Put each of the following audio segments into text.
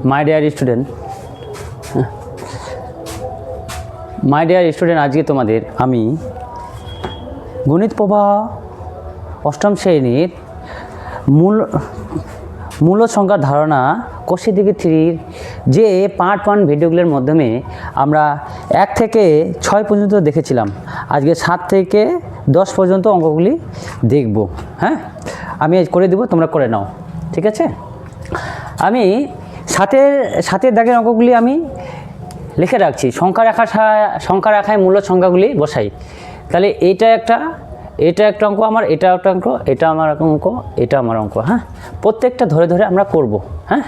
My dear student, আজকে তোমাদের আমি গণিত প্রবাহ অষ্টম শ্রেণীর মূল সংখ্যার ধারণা কোষের দিকে 3 যে পার্ট 1 ভিডিওগুলোর মাধ্যমে আমরা 1 থেকে 6 পর্যন্ত দেখেছিলাম। আজকে 7 থেকে 10 পর্যন্ত অঙ্কগুলি দেখব। হ্যাঁ, আমি করে দেব, তোমরা করে নাও, ঠিক আছে? আমি সাথের দাগের অঙ্কগুলি আমি লিখে রাখছি, সংখ্যা রেখায় মূল সংখ্যাগুলি বসাই। তাহলে এটা একটা অঙ্ক আমার, এটা একটা অঙ্ক, এটা আমার অঙ্ক, এটা আমার অঙ্ক। হ্যাঁ, প্রত্যেকটা ধরে ধরে আমরা করব। হ্যাঁ,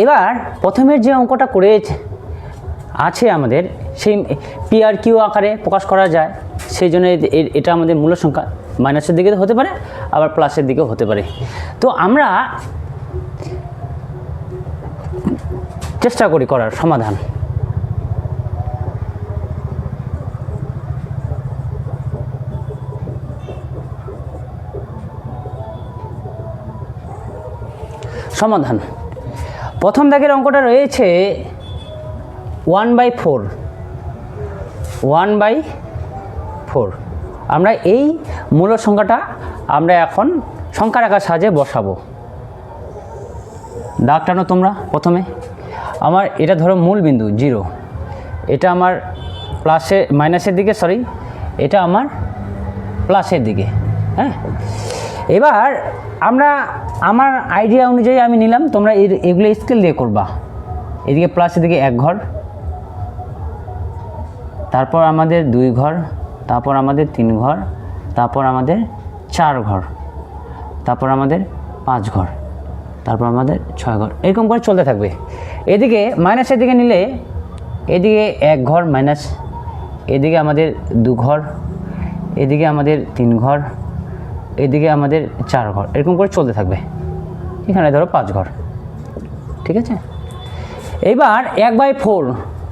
এবার প্রথমের যে অঙ্কটা করে আছে আমাদের, সেই PRQ আকারে প্রকাশ করা যায়, সেই জন্য এটা আমাদের মূল সংখ্যা মাইনাসের দিকে হতে পারে, আবার প্লাসের দিকেও হতে পারে। তো আমরা চেষ্টা করি করার সমাধান। প্রথম দাগের অঙ্কটা রয়েছে 1/4। আমরা এই মূল সংখ্যাটা আমরা এখন সংখ্যা রেখার সাহায্যে বসাবো। দাগ টানো তোমরা। প্রথমে আমার এটা ধরো মূল বিন্দু 0, এটা আমার মাইনাসের দিকে, এটা আমার প্লাসের দিকে। হ্যাঁ, এবার আমার আইডিয়া অনুযায়ী আমি নিলাম, তোমরা এগুলো স্কেল দিয়ে করবা। এদিকে প্লাসের দিকে 1 ঘর, তারপর আমাদের 2 ঘর, তারপর আমাদের 3 ঘর, তারপর আমাদের 4 ঘর, তারপর আমাদের 5 ঘর, তারপর আমাদের 6 ঘর, এরকম করে চলতে থাকবে। এদিকে মাইনাসের দিকে নিলে এদিকে 1 ঘর মাইনাস, এদিকে আমাদের 2 ঘর, এদিকে আমাদের 3 ঘর, এদিকে আমাদের 4 ঘর, এরকম করে চলতে থাকবে। এখানে ধরো 5 ঘর, ঠিক আছে? এবার 1/4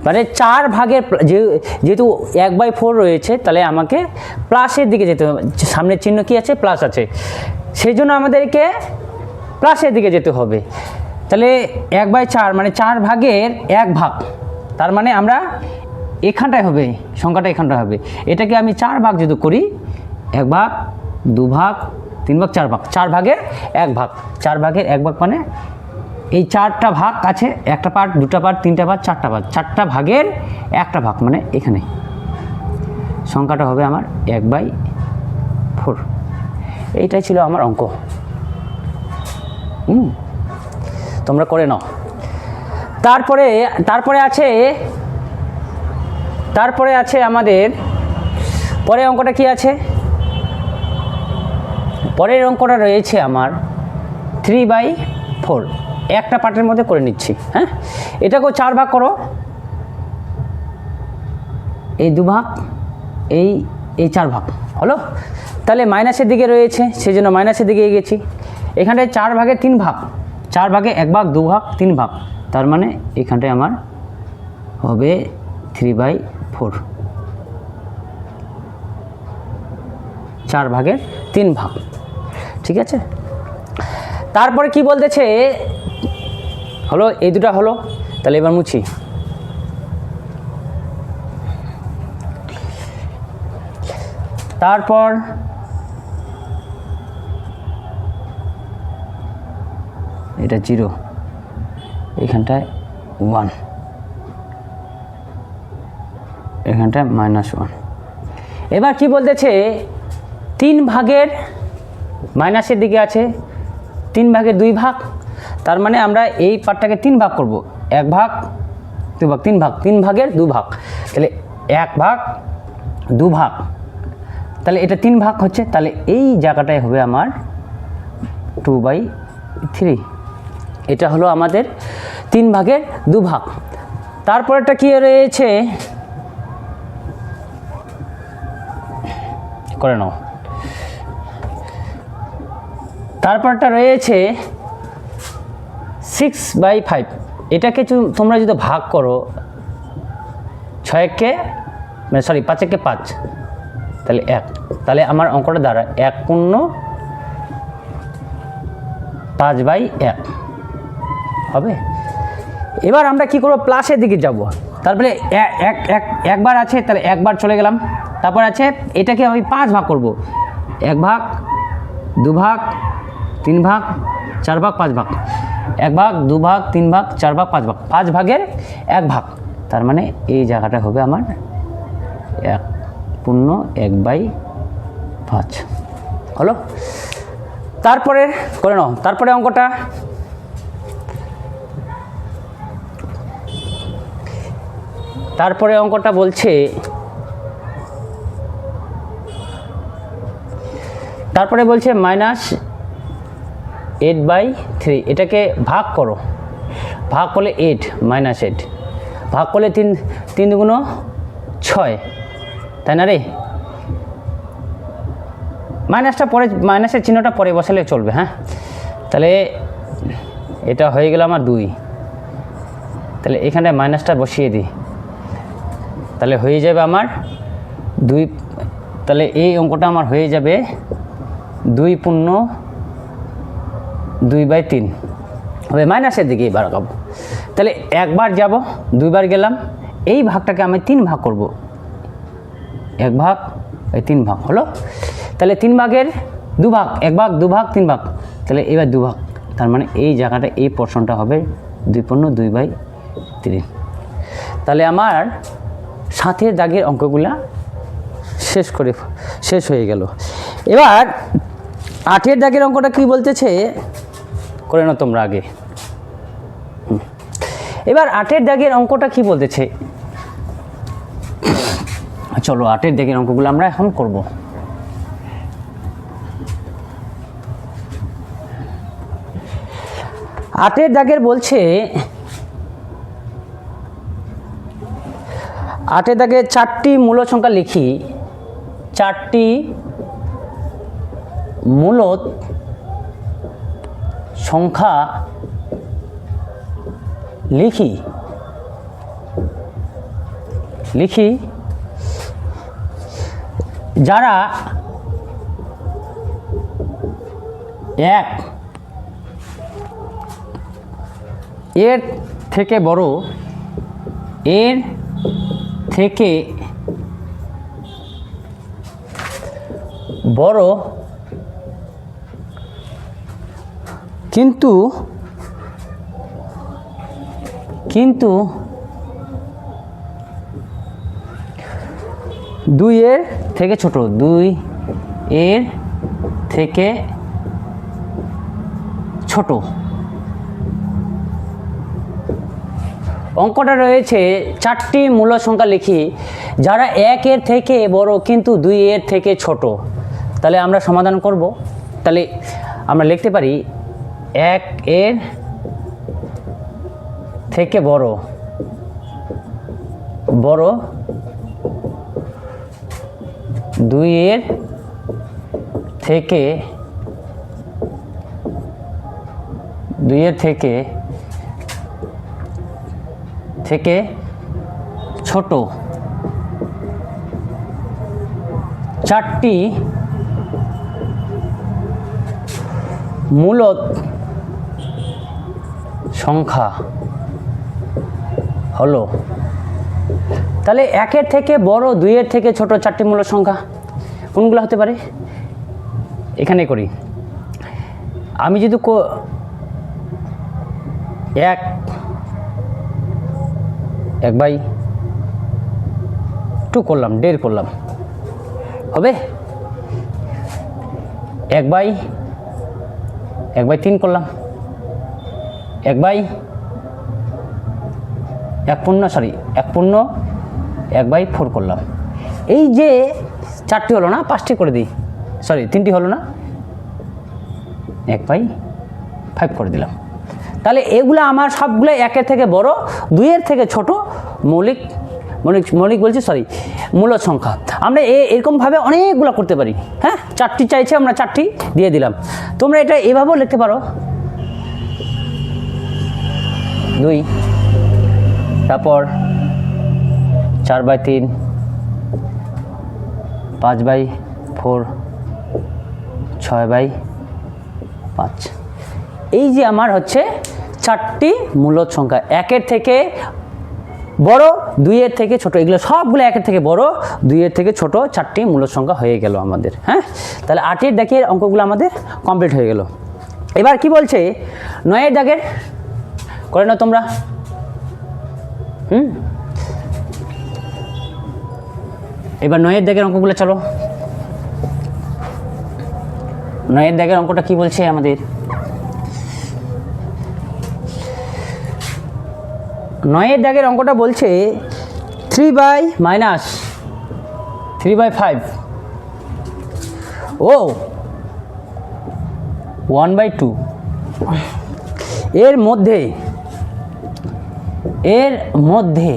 মানে 4 ভাগের, যেহেতু 1/4 রয়েছে, তাহলে আমাকে প্লাসের দিকে যেতে হবে। সামনের চিহ্ন কি আছে? প্লাস আছে, সেই জন্য আমাদেরকে প্লাসের দিকে যেতে হবে। তাহলে 1/4 মানে 4 ভাগের 1 ভাগ, তার মানে আমরা এখানটায় হবে, সংখ্যাটা এখানটায় হবে। এটাকে আমি 4 ভাগ যদি করি, 1 ভাগ, 2 ভাগ, 3 ভাগ, 4 ভাগ, 4 ভাগের 1 ভাগ, 4 ভাগের 1 ভাগ মানে এই 4টা ভাগ আছে, একটা পার্ট, 2টা পার্ট, 3টা পার্ট, 4টা পার্ট, 4টা ভাগের 1টা ভাগ, মানে এখানে সংখ্যাটা হবে আমার 1/4। এইটাই ছিল আমার অঙ্ক। তোমরা করে নাও। তারপরে আছে আমাদের পরের অঙ্কটা কি আছে? পরের অঙ্কটা রয়েছে আমার 3/4। একটা পার্টের মধ্যে করে নিচ্ছি। হ্যাঁ, এটাকেও 4 ভাগ করো, এই 2 ভাগ, এই 4 ভাগ হলো। তাহলে মাইনাসের দিকে রয়েছে, সেই জন্য মাইনাসের দিকে গেছি। এখানটায় 4 ভাগের 3 ভাগ, 4 ভাগে 1 ভাগ, 2 ভাগ, 3 ভাগ, তার মানে এখানটায় আমার হবে 3/4, 4 ভাগের 3 ভাগ, ঠিক আছে? তারপরে কি বলতেছে হলো, এই দুটা হলো। তাহলে এবার মুছি। তারপর এটা 0, এখানটায় 1, এখানটায় -1। এবার কি বলতেছে, 3 ভাগের মাইনাসের দিকে আছে, 3 ভাগের 2 ভাগ, তার মানে আমরা এই পার্টটাকে 3 ভাগ করব। 1 ভাগ, 2 ভাগ, 3 ভাগ, 3 ভাগের 2 ভাগ, তাহলে 1 ভাগ, 2 ভাগ, তাহলে এটা 3 ভাগ হচ্ছে। তাহলে এই জায়গাটায় হবে আমার 2/3। এটা হলো আমাদের 3 ভাগের 2 ভাগ। তারপরেরটা কি রয়েছে, করে নাও। তারপরটা রয়েছে 6/5। এটাকে তোমরা যদি ভাগ করো, 6 মানে 5 5, তাহলে 1, তাহলে আমার অঙ্কটা দাঁড়ায় 1 পূর্ণ 5/1 হবে। এবার আমরা কি করব, প্লাসের দিকে যাব। তারপরে একবার আছে, তাহলে একবার চলে গেলাম। তারপর আছে এটাকে আমি 5 ভাগ করব, 1 ভাগ, 2 ভাগ, 3 ভাগ, 4 ভাগ, 5 ভাগ, 1 ভাগ, 2 ভাগ, 3 ভাগ, 4 ভাগ, 5 ভাগ, 5 ভাগের 1 ভাগ। তার মানে এই জায়গাটা হবে আমার 1/1/5 হলো। তারপরে করে নাও, তারপরে অঙ্কটা বলছে, -8/3, এটাকে ভাগ করো, ভাগ করলে 8 -8 ভাগ করলে 3 দুগুণ 6, তাই না রে? মাইনাসটা পরে, মাইনাসের চিহ্নটা পরে বসালে চলবে। হ্যাঁ, তাহলে এটা হয়ে গেল আমার 2, তাহলে এখানে মাইনাসটা বসিয়ে দিই, তাহলে হয়ে যাবে আমার 2, তাহলে এই অঙ্কটা আমার হয়ে যাবে 2/2/3 হবে, মাইনাসের দিকে এবার আগাবো। তাহলে একবার যাব, 2 বার গেলাম, এই ভাগটাকে আমি 3 ভাগ করব, 1 ভাগ, 3 ভাগ হলো। তাহলে 3 ভাগের 2 ভাগ, 1 ভাগ, 2 ভাগ, 3 ভাগ, তাহলে এবার 2 ভাগ। তার মানে এই জায়গাটা, এই পোর্শনটা হবে 2/2/3। তাহলে আমার 7 দাগের অঙ্কগুলা শেষ হয়ে গেল। এবার 8 দাগের অঙ্কটা কি বলতেছে, করে নাও তোমরা আগে। এবার 8 দাগের অঙ্কটা কি বলতেছে, চলো 8 দাগের অঙ্কগুলো আমরা এখন করব। আটের দাগের বলছে, 8 দাগে 4টি মূল সংখ্যা লিখি, 4টি মূলদ সংখ্যা লিখি যারা 1 এর থেকে বড়, এর থেকে বড়, কিন্তু 2 এর থেকে ছোট, 2 এর থেকে ছোট। অঙ্কটা রয়েছে 4টি মূল সংখ্যা লিখি যারা 1 এর থেকে বড় কিন্তু 2 এর থেকে ছোট। তাহলে আমরা সমাধান করব। তাহলে আমরা লিখতে পারি 1 এর থেকে বড়, 2 এর থেকে ছোট। 4টি মূলদ সংখ্যা হলো। তাহলে 1 এর থেকে বড়, 2 এর থেকে ছোট 4টি মূলদ সংখ্যা কোনগুলো হতে পারে? এখানে করি, আমি যদি 1/2 করলাম, 1.5 করলাম, হবে? 1/3 করলাম, 1/4 করলাম। এই যে 4টি হলো না, 5টি করে দিই, 3টি হলো না, 1/5 করে দিলাম। তাহলে এগুলো আমার সবগুলো 1 এর থেকে বড়, 2 এর থেকে ছোট মৌলিক মূলদ সংখ্যা। আমরা এরকমভাবে অনেকগুলো করতে পারি। হ্যাঁ, 4টি চাইছে, আমরা 4টি দিয়ে দিলাম। তোমরা এটা এভাবেও লিখতে পারো, 2, তারপর 4/3, 5/4, 6/5। এই যে আমার হচ্ছে 4টি মূলদ সংখ্যা, 1-এর থেকে বড়, 2-এর থেকে ছোট, এগুলো সবগুলো 1-এর থেকে বড়, 2-এর থেকে ছোট 4টি মূলদ সংখ্যা হয়ে গেল আমাদের। হ্যাঁ, তাহলে 8-এর দাগের অঙ্কগুলো আমাদের কমপ্লিট হয়ে গেল। এবার কি বলছে 9-এর দাগের, করে নাও তোমরা। এবার 9-এর দাগের অঙ্কগুলো চলো। 9-এর দাগের অঙ্কটা কি বলছে আমাদের? 9-এর দাগের অঙ্কটা বলছে 3/-3/5 ও 1/2 এর মধ্যে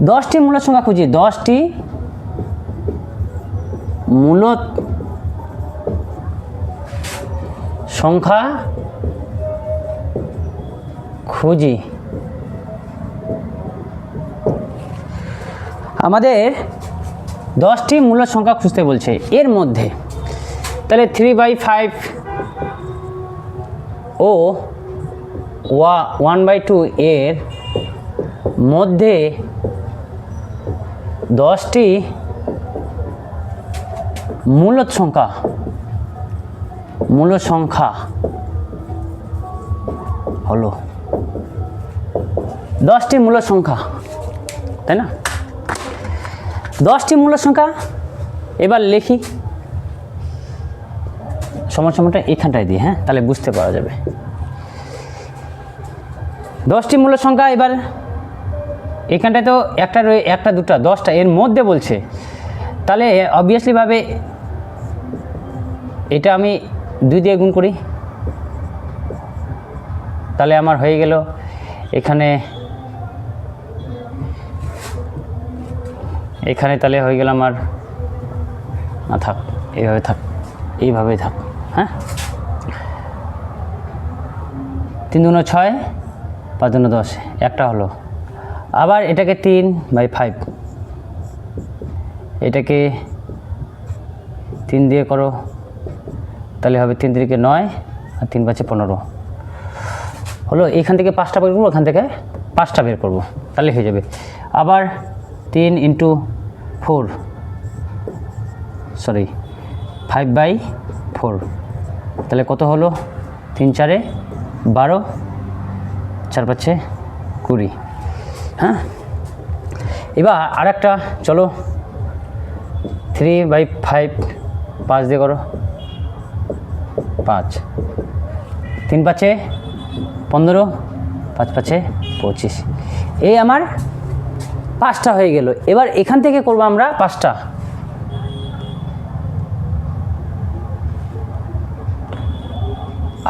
10টি মূলদ সংখ্যা খুঁজি। 10টি মূলদ সংখ্যা খুঁজি। আমাদের 10টি মূলদ সংখ্যা খুঁজতে বলছে এর মধ্যে, তাহলে 3/5 ও 1/2 এর মধ্যে 10টি মূলদ সংখ্যা হলো 10টি মূলদ সংখ্যা, তাই না? 10টি মূলদ সংখ্যা এবার লিখি, সমস্যাটা এখানটায় দিই, হ্যাঁ, তাহলে বুঝতে পারা যাবে। 10টি মূলদ সংখ্যা এবার এখানটায় তো একটা দুটা 10টা এর মধ্যে বলছে, তাহলে অবভিয়াসলি ভাবে এটা আমি 2 দিয়ে গুণ করি, তাহলে আমার হয়ে গেল এখানে তাহলে হয়ে গেল আমার, না থাক, এইভাবেই থাক। হ্যাঁ, 3 × 6, 5 × 10, একটা হলো। আবার এটাকে 3/5, এটাকে 3 দিয়ে করো, তাহলে হবে 3 × 3 = 9 আর 3 × 5 = 15 হলো। এখান থেকে 5টা বের করবো, ওখান থেকে 5টা বের করবো, তাহলে হয়ে যাবে। আবার 3 × 4, 5/4, তাহলে কত হলো? 3 × 4 = 12, 4 × 5 = 20। হ্যাঁ, এবার আর একটা চলো, 3/5 5 দিয়ে করো, 5, 3 × 5 = 15, 5 × 5 = 25। এই আমার 5টা হয়ে গেল। এবার এখান থেকে করব আমরা 5টা,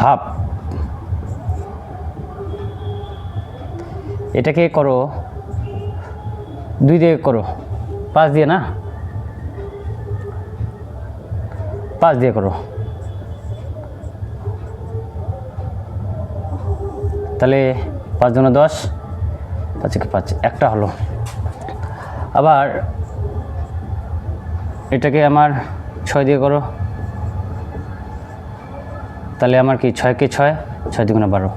হাফ, এটাকে করো 2 দিয়ে করো, 5 দিয়ে না, 5 দিয়ে করো, তাহলে 5 × 10, 5 × 5, একটা হলো। আবার এটাকে আমার 6 দিয়ে করো, তাহলে আমার কি 6 × 6, 6 × 2 = 12,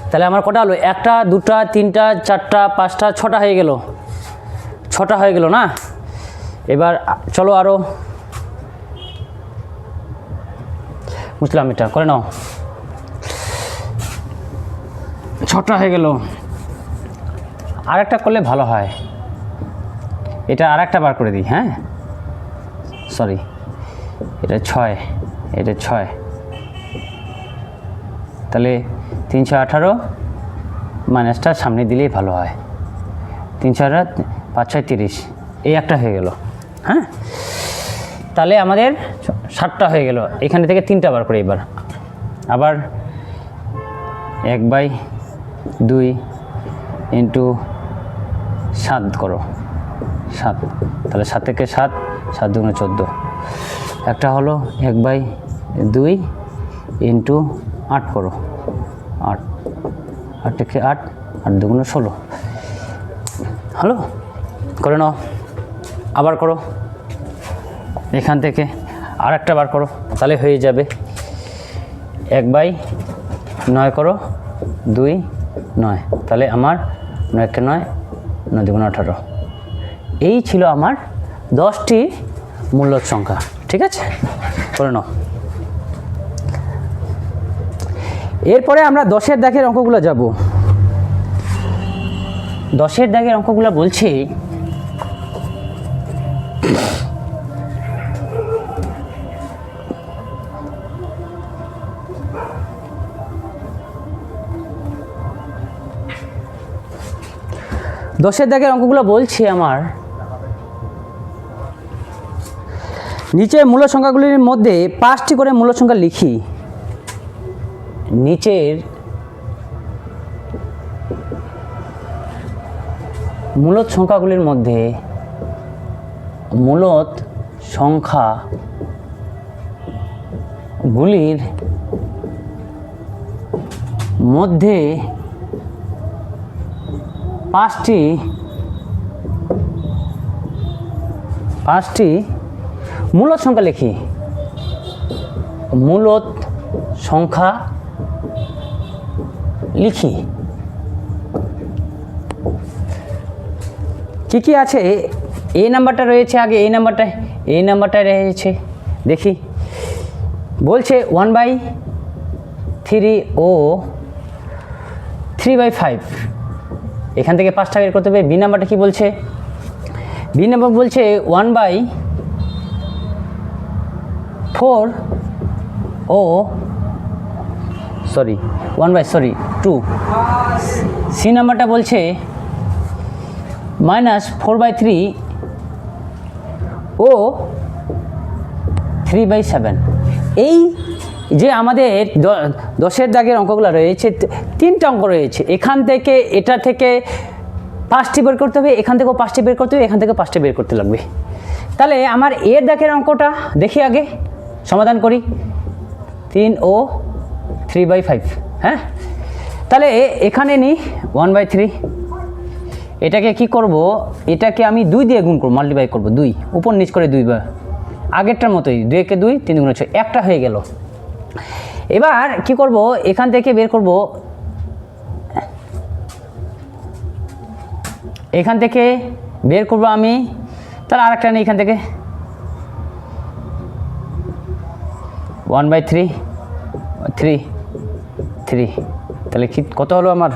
তাহলে আমার কটা হলো? 1টা 2টা 3টা 4টা 5টা 6টা হয়ে গেল, 6টা হয়ে গেল না? এবার চলো আরও বুঝলাম, এটা করে নাও, 6টা হয়ে গেল। আর একটা করলে ভালো হয়, এটা আর একটা বার করে দিই। হ্যাঁ, সরি, এটা 6, এটা 6, তাহলে 3 × 6 = 18, মাইনাসটা সামনে দিলেই ভালো হয়। 3 × 6 = 5 × 6 = 30, এই একটা হয়ে গেল। হ্যাঁ, তাহলে আমাদের 7টা হয়ে গেল। এখানে থেকে 3টা বার করে এবার আবার 1/2 × 7 করো, 7, তাহলে 7 থেকে 7, 7 × 2 = 14, একটা হলো। 1/2 × 8 করো, 8, 8 থেকে 8, 8 × 2 = 16 হলো। করে নাও, আবার করো, এখান থেকে আর একটা বার করো, তাহলে হয়ে যাবে। 1/9 করো 2 9, তাহলে আমার 9 × 9 9 × 18। এই ছিল আমার 10টি মূল্যদ সংখ্যা। ঠিক আছে, করে নাও। এরপরে আমরা 10-এর দাগের অঙ্কগুলো যাব। 10-এর দাগের অঙ্কগুলো বলছি আমার নিচে মূল সংখ্যাগুলির মধ্যে 5টি করে মূল সংখ্যা লিখি। নিচের মূলদ সংখ্যাগুলির মধ্যে মূলদ সংখ্যাগুলির মধ্যে 5টি মূলদ সংখ্যা লিখি। মূলদ সংখ্যা লিখি। কি আছে? এই নাম্বারটা রয়েছে আগে, এই নাম্বারটা রয়েছে। দেখি, বলছে 1/3 ও 3/5। এখান থেকে 5টা বের করতে হবে। বি নাম্বারটা কি বলছে? বি নাম্বার বলছে 1/4 ও 2। সি নাম্বারটা বলছে -4/3 ও 3/7। এই যে আমাদের 10-এর দাগের অঙ্কগুলো রয়েছে, 3টা অঙ্ক রয়েছে। এখান থেকে এটা থেকে 5টি বের করতে হবে, এখান থেকেও 5টি বের করতে হবে, এখান থেকে 5টি বের করতে লাগবে। তাহলে আমার এর দাগের অঙ্কটা দেখি আগে, সমাধান করি। 3 ও 3/5। হ্যাঁ, তাহলে এখানে নিই 1/3। এটাকে কি করব? এটাকে আমি 2 দিয়ে গুণ করব, মাল্টিপ্লাই করব। 2 উপর নিচ করে 2 বার, আগেরটার মতোই 2 × 2 3 × 6, একটা হয়ে গেল। এবার কি করব? এখান থেকে বের করব, এখান থেকে বের করব আমি। তাহলে আরেকটা নেই এখান থেকে 1/3 3। তাহলে কি কত হলো আমার?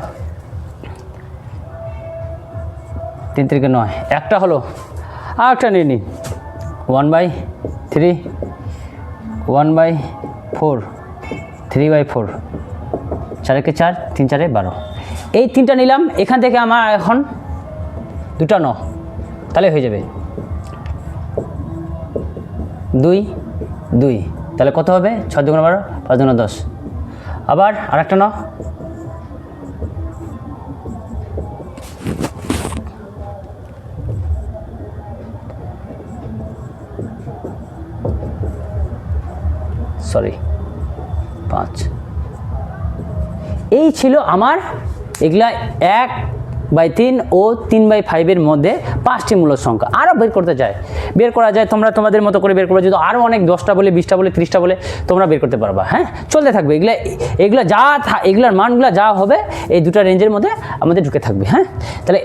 3 × 9, একটা হলো। আর একটা নিয়ে নিই 1/3 1/4 3/4, 4 × 4 3 × 4 12। এই 3টা নিলাম। এখান থেকে আমার এখন 2টা 9, তাহলে হয়ে যাবে 2 2। তাহলে কত হবে? 6 × 2 = 12, 5 × 10। আবার আরেকটা 9, সরি 5। এই ছিল আমার এগুলা 1/3 ও 3/5-এর মধ্যে 5টি মূলদ সংখ্যা। আরও বের করা যায়। তোমরা তোমাদের মতো করে বের করবে। যদি আরও অনেক 10টা বলে, 20টা বলে, 30টা বলে তোমরা বের করতে পারবা। হ্যাঁ, চলতে থাকবে। এগুলা এগুলার মানগুলো যা হবে এই দুটো রেঞ্জের মধ্যে আমাদের ঢুকে থাকবে। হ্যাঁ, তাহলে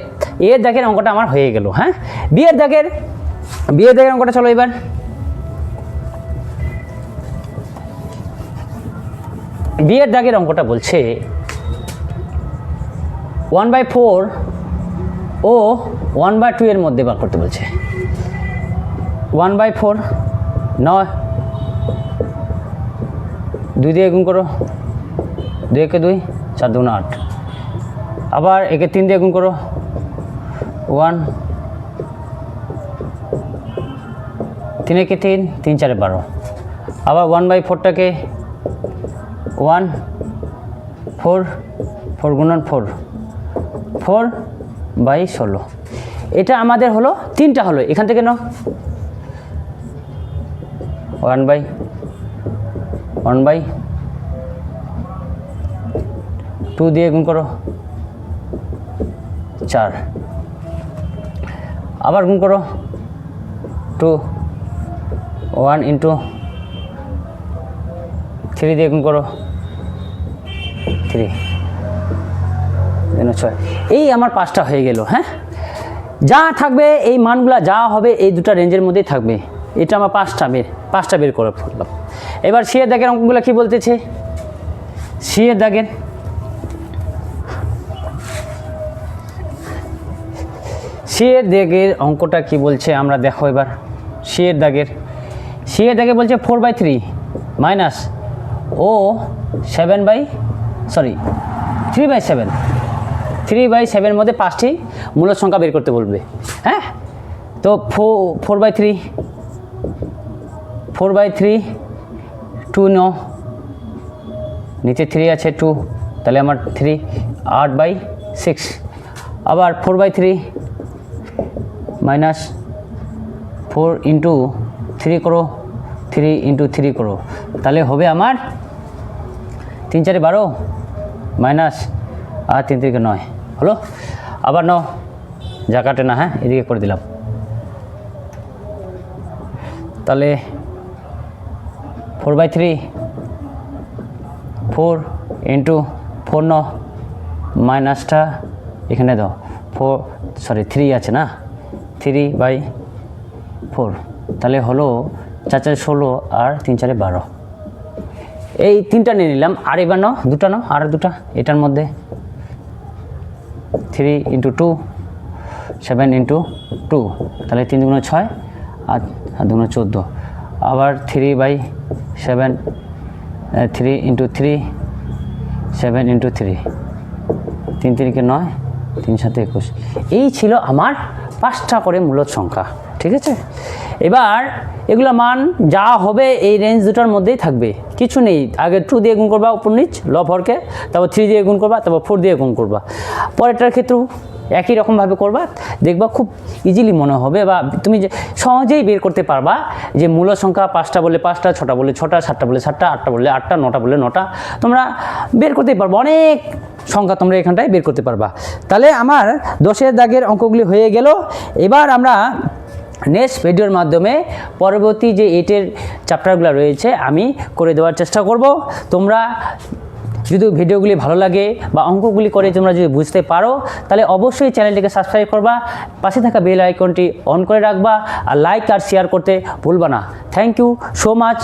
এর দাগের অঙ্কটা আমার হয়ে গেল। হ্যাঁ, বিয়ের দাগের অঙ্কটা চলো এবার। বিয়ের দাগের অঙ্কটা বলছে 1/4 ও 1/2 এর মধ্যে বার করতে বলছে। 1/4 9, 2 দিয়ে গুণ করো, 2 × 2 4 × 2 = 8। আবার একে 3 দিয়ে গুণ করো, 1 3 × 3 3 × 4 = 12। আবার 1/4টাকে 1 4 4 × 4 4/16। এটা আমাদের হলো 3টা হলো। এখান থেকে নাও 1/2 দিয়ে গুণ করো 4, আবার গুণ করো 2, 1 × 3 দিয়ে গুণ করো 3 6, এই আমার 5টা হয়ে গেল। হ্যাঁ, যা থাকবে এই মানগুলা যা হবে এই দুটো রেঞ্জের মধ্যেই থাকবে। এটা আমার 5টা বের করে ফেললাম। এবার সি এর দাগের অঙ্কগুলো কি বলতেছে? সি এর দাগের অঙ্কটা কি বলছে আমরা দেখো। এবার সি এর দাগে বলছে 4/3 মাইনাস ও 3/7 মধ্যে 5টি মূলদ সংখ্যা বের করতে বলবে। হ্যাঁ, তো 4/3 2 নিচে 3 আছে 2, তাহলে আমার 3 8/6। আবার 4/3 মাইনাস 4 ইন্টু 3 করো, 3 ইন্টু 3 করো, তাহলে হবে আমার 3 4 12 মাইনাস আর 3 3 9 হলো। আবার 9 যা কাটে না, হ্যাঁ এদিকে করে দিলাম। তাহলে 4/3 4 ইন্টু 4 9 মাইনাসটা এখানে দাও 3 আছে না, 3/4, তাহলে হলো 4 4 16 আর 3 4 12। এই 3টা নিয়ে নিলাম। আর এবার দুটা আর দুটা এটার মধ্যে 3 ইন্টু 2 7 ইন্টু 2, তাহলে 3 2 6 আর 2 14। আবার 3/7 3 ইন্টু 3 7 ইন্টু 3 3 3 9 3 7 21। এই ছিল আমার 5টা করে মূলদ সংখ্যা। ঠিক আছে, এবার এগুলো মান যা হবে এই রেঞ্জ দুটার মধ্যেই থাকবে, কিছু নেই। আগে 2 দিয়ে গুণ করবা উপর নিচ লব হরকে, তারপর 3 দিয়ে গুণ করবা, তারপর 4 দিয়ে গুণ করবা। পরেরটার ক্ষেত্রেও একই রকমভাবে করবা, দেখবা খুব ইজিলি মনে হবে, বা তুমি যে সহজেই বের করতে পারবা যে মূলদ সংখ্যা 5টা বলে 5টা, 6টা বলে 6টা, 7টা বলে 7টা, 8টা বলে 8টা, 9টা বলে 9টা, তোমরা বের করতেই পারবা। অনেক সংখ্যা তোমরা এখানটায় বের করতে পারবা। তাহলে আমার 10 এর দাগের অঙ্কগুলি হয়ে গেল। এবার আমরা নেক্সট ভিডিওর মাধ্যমে পরবর্তী যে 8 এর চ্যাপ্টারগুলো রয়েছে আমি করে দেওয়ার চেষ্টা করব। তোমরা যদি ভিডিওগুলি ভালো লাগে বা অঙ্কগুলি করে তোমরা যদি বুঝতে পারো, তাহলে অবশ্যই চ্যানেলটিকে সাবস্ক্রাইব করবা, পাশে থাকা বেল আইকনটি অন করে রাখবা, আর লাইক আর শেয়ার করতে ভুলবা না। Thank you so much.